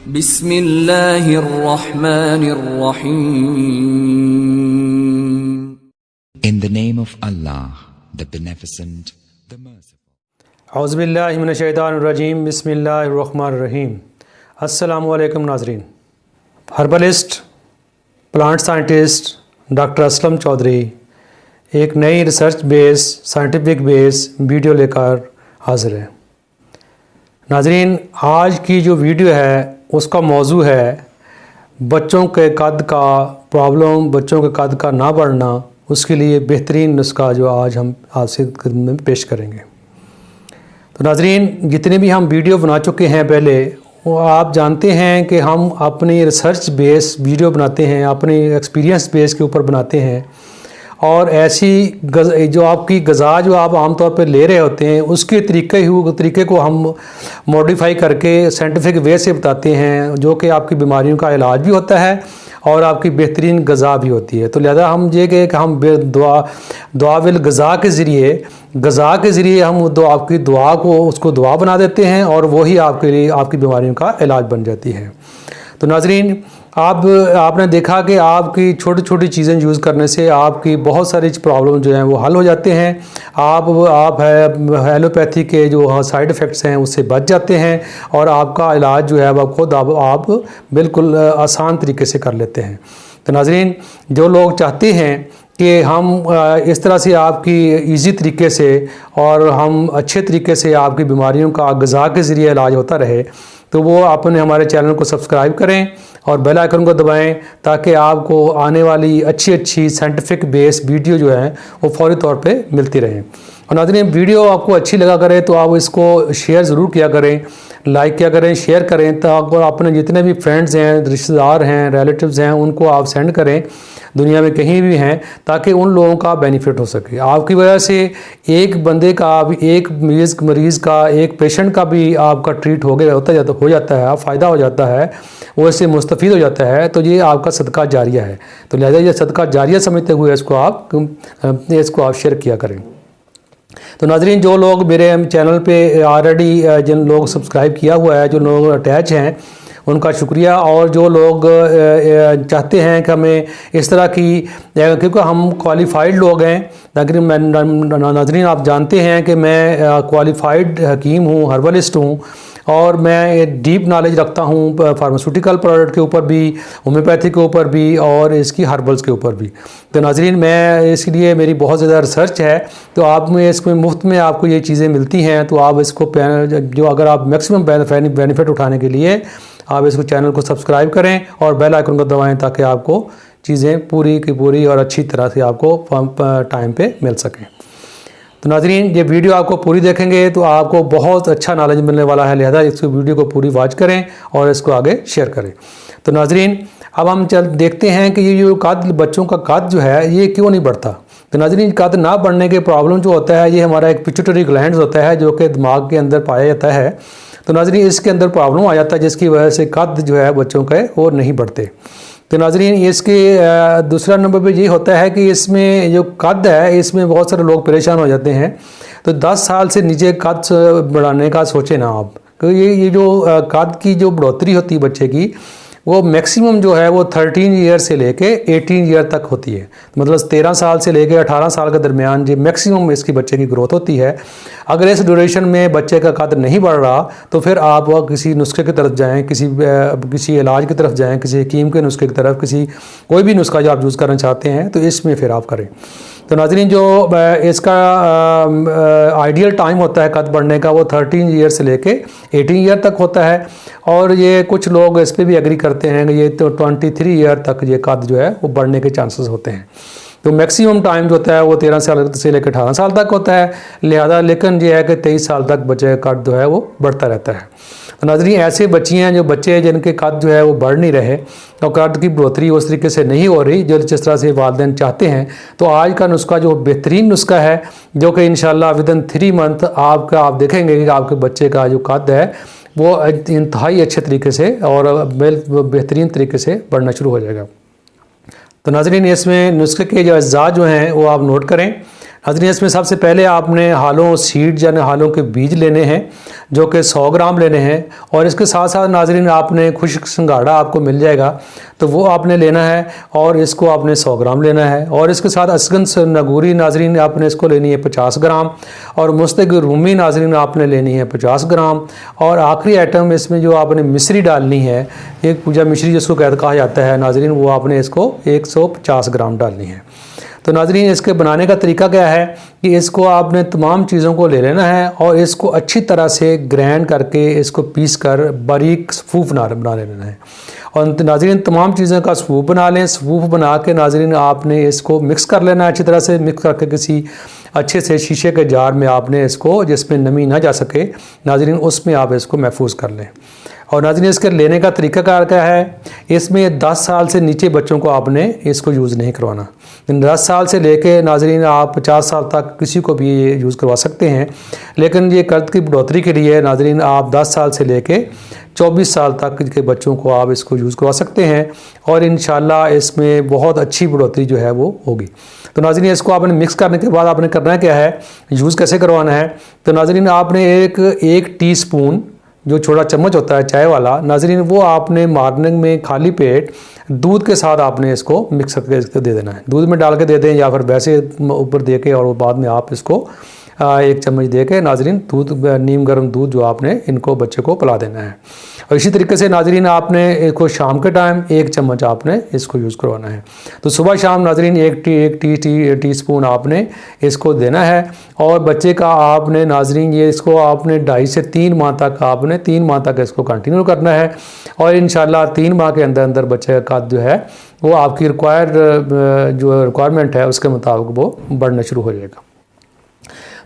बिस्मिल्लाहिर्रहमानिर्रहीम। In the name of Allah, the Beneficent, the Merciful. औज़ुबिल्लाहि मिनश्शैतानिर्रजीम, बिस्मिल्लाहिर्रहमानिर्रहीम। अस्सलामु अलैकुम नाज़रीन। Herbalist, plant scientist doctor Aslam Chaudhry एक नई research base scientific base video लेकर हाज़िर है। नाज़रीन, आज की जो वीडियो है उसका मौजू है बच्चों के कद का प्रॉब्लम, बच्चों के कद का ना बढ़ना, उसके लिए बेहतरीन नुस्खा जो आज हम आपसे खिदमत में पेश करेंगे। तो नाज़रीन, जितने भी हम वीडियो बना चुके हैं पहले, वो आप जानते हैं कि हम अपनी रिसर्च बेस वीडियो बनाते हैं, अपनी एक्सपीरियंस बेस के ऊपर बनाते हैं, और ऐसी जो आपकी ग़िज़ा जो आप आमतौर पर ले रहे होते हैं उसके तरीके को हम मॉडिफाई करके साइंटिफिक वे से बताते हैं, जो कि आपकी बीमारियों का इलाज भी होता है और आपकी बेहतरीन ग़िज़ा भी होती है। तो लिहाजा हम ये कि हम दुआ विल ग़िज़ा के ज़रिए हम आपकी दुआ को उसको दुआ बना देते हैं और वही आपके लिए आपकी बीमारियों का इलाज बन जाती है। तो नाज़रीन, आपने देखा कि आपकी छोटी छोटी चीज़ें यूज़ करने से आपकी बहुत सारी प्रॉब्लम जो हैं वो हल हो जाते हैं। आप एलोपैथी के जो साइड इफ़ेक्ट्स हैं उससे बच जाते हैं और आपका इलाज जो है वह खुद आप बिल्कुल आसान तरीके से कर लेते हैं। तो नाज़रीन, जो लोग चाहते हैं कि हम इस तरह से आपकी इजी तरीके से और हम अच्छे तरीके से आपकी बीमारियों का ग़िज़ा के ज़रिए इलाज होता रहे, तो वो अपने हमारे चैनल को सब्सक्राइब करें और बेल आइकन को दबाएं ताकि आपको आने वाली अच्छी साइंटिफिक बेस वीडियो जो है वो फौरी तौर पे मिलती रहें। और नाज़रीन, वीडियो आपको अच्छी लगा करे तो आप इसको शेयर ज़रूर किया करें, लाइक किया करें, शेयर करें, तो अपने जितने भी फ्रेंड्स हैं, रिश्तेदार हैं, रिलेटिव्स हैं, उनको आप सेंड करें दुनिया में कहीं भी हैं, ताकि उन लोगों का बेनिफिट हो सके। आपकी वजह से एक बंदे का, एक मरीज़ का, एक पेशेंट का भी आपका ट्रीट हो जाता है, फ़ायदा हो जाता है, वो इससे मुस्तफ़ीद हो जाता है, तो ये आपका सदका जारिया है। तो लिहाजा ये सदका जारिया समझते हुए इसको आप शेयर किया करें। तो नाज़रीन, जो लोग मेरे चैनल पे ऑलरेडी जिन लोग सब्सक्राइब किया हुआ है, जो लोग अटैच हैं, उनका शुक्रिया। और जो लोग चाहते हैं कि हमें इस तरह की, क्योंकि हम क्वालिफ़ाइड लोग हैं, नाज़रीन आप जानते हैं कि मैं क्वालिफ़ाइड हकीम हूँ, हर्बलिस्ट हूँ, और मैं डीप नॉलेज रखता हूँ फार्मास्यूटिकल प्रोडक्ट के ऊपर भी, होम्योपैथी के ऊपर भी और इसकी हर्बल्स के ऊपर भी। तो नाज़रीन, मैं इसलिए मेरी बहुत ज़्यादा रिसर्च है, तो आप में इसमें मुफ्त में आपको ये चीज़ें मिलती हैं, तो आप इसको जो अगर आप मैक्सिमम बेनिफिट उठाने के लिए आप इसको चैनल को सब्सक्राइब करें और बेल आइकन को दबाएं ताकि आपको चीज़ें पूरी की पूरी और अच्छी तरह से आपको टाइम पे मिल सकें। तो नाज़रीन, ये वीडियो आपको पूरी देखेंगे तो आपको बहुत अच्छा नॉलेज मिलने वाला है, लिहाजा इस वीडियो को पूरी वॉच करें और इसको आगे शेयर करें। तो नाज़रीन, अब हम देखते हैं कि ये जो बच्चों का कद जो है ये क्यों नहीं बढ़ता। तो नाज़रीन, कद ना बढ़ने के प्रॉब्लम जो होता है, ये हमारा एक पिट्यूटरी ग्लैंड होता है जो कि दिमाग के अंदर पाया जाता है। तो नाज़रीन, इसके अंदर प्रॉब्लम आ जाता है जिसकी वजह से कद जो है बच्चों के वो नहीं बढ़ते। तो नाज़रीन, इसके दूसरा नंबर पे ये होता है कि इसमें जो कद है इसमें बहुत सारे लोग परेशान हो जाते हैं। तो 10 साल से नीचे कद बढ़ाने का सोचें ना आप, क्योंकि ये जो कद की जो बढ़ोतरी होती है बच्चे की, वो मैक्सिमम जो है वो 13 ईयर से लेके 18 ईयर तक होती है। मतलब 13 साल से लेके 18 साल के दरमियान जो मैक्सिमम इसकी बच्चे की ग्रोथ होती है। अगर इस ड्यूरेशन में बच्चे का कद नहीं बढ़ रहा तो फिर आप किसी नुस्खे की तरफ जाएं, किसी इलाज की तरफ जाएं, किसी हकीम के नुस्खे की तरफ, कोई भी नुस्खा जो आप यूज़ करना चाहते हैं तो इसमें फिर आप करें। तो नाज़रीन, जो इसका आइडियल टाइम होता है कद बढ़ने का वो 13 ईयर से लेके 18 ईयर तक होता है, और ये कुछ लोग इस पर भी एग्री करते हैं कि ये तो 23 ईयर तक ये कद जो है वो बढ़ने के चांसेस होते हैं। तो मैक्सिमम टाइम जो होता है वो 13 साल से लेकर 18 साल तक होता है, लिहाजा लेकिन ये है कि 23 साल तक बच्चे का कद जो है वो बढ़ता रहता है। तो नाज़रीन, ऐसे बच्चियाँ जो बच्चे जिनके कद जो है वो बढ़ नहीं रहे और कद की बढ़ोतरी उस तरीके से नहीं हो रही जिस तरह से वालिदैन चाहते हैं, तो आज का नुस्खा जो बेहतरीन नुस्खा है, जो कि इंशाल्लाह विदिन 3 मंथ आप देखेंगे कि आपके बच्चे का जो कद है वो इंतहाई अच्छे तरीके से और बेहतरीन तरीके से बढ़ना शुरू हो जाएगा। तो नाज़रीन, इसमें नुस्खे के जो अज्जा जो हैं वो आप नोट करें। नाज़रीन इसमें सबसे पहले आपने हालों सीड यानी हालों के बीज लेने हैं जो कि 100 ग्राम लेने हैं, और इसके साथ साथ नाज़रीन आपने खुश्क सिंघाड़ा आपको मिल जाएगा तो वो आपने लेना है और इसको आपने 100 ग्राम लेना है। और इसके साथ असगन नगूरी नाज़रीन आपने इसको लेनी है 50 ग्राम, और मुस्तग रूमी नाज़रीन आपने लेनी है 50 ग्राम। और आखिरी आइटम इसमें जो आपने मिश्री डालनी है, एक पूजा मिश्री जिसको कहा जाता है नाज़रीन, वो आपने इसको 150 ग्राम डालनी है। तो नाज़रीन इसके बनाने का तरीका क्या है कि इसको आपने तमाम चीज़ों को ले लेना है और इसको अच्छी तरह से ग्राइंड करके इसको पीस कर बारीक सूप बना लेना है। और नाज़रीन तमाम चीज़ों का सूप बना लें। सूप बना के नाज़रीन आपने इसको मिक्स कर लेना है अच्छी तरह से। मिक्स करके किसी अच्छे से शीशे के जार में आपने इसको, जिसमें नमी ना जा सके नाज़रीन, उसमें आप इसको महफूज कर लें। और नाज़रीन इसके लेने का तरीका क्या है, इसमें 10 साल से नीचे बच्चों को आपने इसको यूज़ नहीं करवाना। 10 साल से लेके नाज़रीन आप 50 साल तक किसी को भी ये यूज़ करवा सकते हैं, लेकिन ये कद की बढ़ोतरी के लिए नाज़रीन आप 10 साल से लेके 24 साल तक के बच्चों को आप इसको यूज़ करवा सकते हैं और इंशाल्लाह इसमें बहुत अच्छी बढ़ोतरी जो है वो होगी। तो नाज़रीन इसको आपने मिक्स करने के बाद आपने करना क्या है, यूज़ कैसे करवाना है। तो नाज़रीन आपने एक टीस्पून जो छोटा चम्मच होता है चाय वाला नाज़रीन, वो आपने मॉर्निंग में खाली पेट दूध के साथ आपने इसको मिक्स करके दे देना है। दूध में डाल के दे दें या फिर वैसे ऊपर दे के, और वो बाद में आप इसको 1 चम्मच दे के नाज़रीन दूध, नीम गर्म दूध जो आपने इनको बच्चे को पिला देना है। और इसी तरीके से नाज़रीन आपने इसको शाम के टाइम 1 चम्मच आपने इसको यूज़ करवाना है। तो सुबह शाम नाज़रीन एक टीस्पून आपने इसको देना है। और बच्चे का आपने नाज़रीन ये इसको आपने 2.5 से 3 माह तक आपने 3 माह तक इसको कंटिन्यू करना है। और इंशाल्लाह 3 माह के अंदर अंदर बच्चे का जो है वो आपकी रिक्वायरमेंट है उसके मुताबिक वो बढ़ना शुरू हो जाएगा।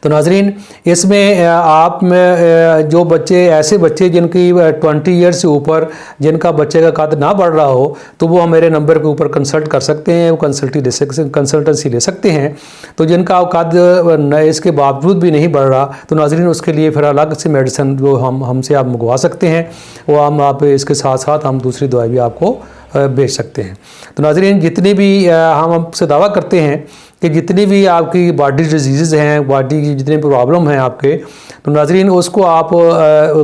तो नाज़रीन इसमें आप में जो बच्चे, ऐसे बच्चे जिनकी 20 ईयर्स से ऊपर जिनका बच्चे का कद ना बढ़ रहा हो, तो वो मेरे नंबर के ऊपर कंसल्ट कर सकते हैं, वो कंसल्टेंसी ले सकते हैं। तो जिनका कद इसके बावजूद भी नहीं बढ़ रहा, तो नाज़रीन उसके लिए फिर अलग से मेडिसिन जो हमसे आप मंगवा सकते हैं, वो आप इसके साथ साथ हम दूसरी दवाई भी आपको बेच सकते हैं। तो नाज़रीन जितनी भी हम आपसे दावा करते हैं कि जितनी भी आपकी बॉडी डिजीज़ हैं, बॉडी की जितनी प्रॉब्लम हैं आपके, तो नाज़रीन उसको आप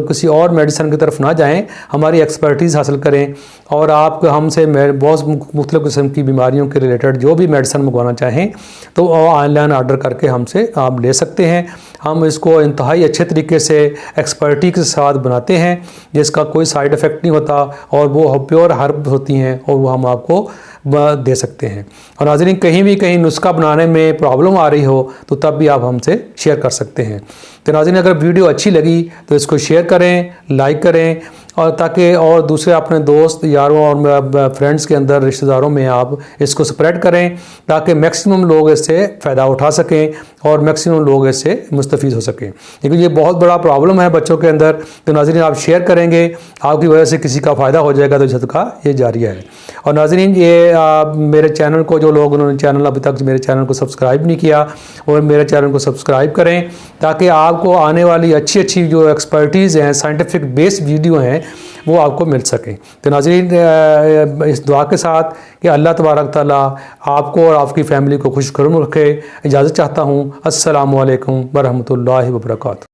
किसी और मेडिसिन की तरफ ना जाएं, हमारी एक्सपर्टीज़ हासिल करें और आप हमसे बहुत मुख्तलिफ़ किस्म की बीमारियों के रिलेटेड जो भी मेडिसिन मंगवाना चाहें तो ऑनलाइन ऑर्डर करके हमसे आप ले सकते हैं। हम इसको इंतहाई अच्छे तरीके से एक्सपर्टी के साथ बनाते हैं जिसका कोई साइड इफ़ेक्ट नहीं होता और वो प्योर हर्ब होती हैं और वो हम आपको दे सकते हैं। और नाज़रीन कहीं नुस्खा बनाने में प्रॉब्लम आ रही हो तो तब भी आप हमसे शेयर कर सकते हैं। तो नाज़रीन अगर वीडियो अच्छी लगी तो इसको शेयर करें, लाइक करें, और ताकि और दूसरे अपने दोस्त यारों और फ्रेंड्स के अंदर, रिश्तेदारों में आप इसको स्प्रेड करें ताकि मैक्सिमम लोग इससे फ़ायदा उठा सकें और मैक्सिमम लोग इससे मुस्तफ़ीद हो सकें, क्योंकि ये बहुत बड़ा प्रॉब्लम है बच्चों के अंदर। तो नाज़रीन आप शेयर करेंगे, आपकी वजह से किसी का फ़ायदा हो जाएगा, तो सदका ये जारिया है। और नाज़रीन ये मेरे चैनल को, जो लोग उन्होंने चैनल अभी तक मेरे चैनल को सब्सक्राइब नहीं किया, और मेरे चैनल को सब्सक्राइब करें ताकि आपको आने वाली अच्छी जो एक्सपर्टीज़ हैं, साइंटिफिक बेस्ड वीडियो हैं, वो आपको मिल सके। तो नाज़रीन इस दुआ के साथ कि अल्लाह तबारक ताला आपको और आपकी फ़ैमिली को खुशखुश रखे, इजाज़त चाहता हूँ। अस्सलामु अलैकुम वरहमतुल्लाहि वबरकातुहू।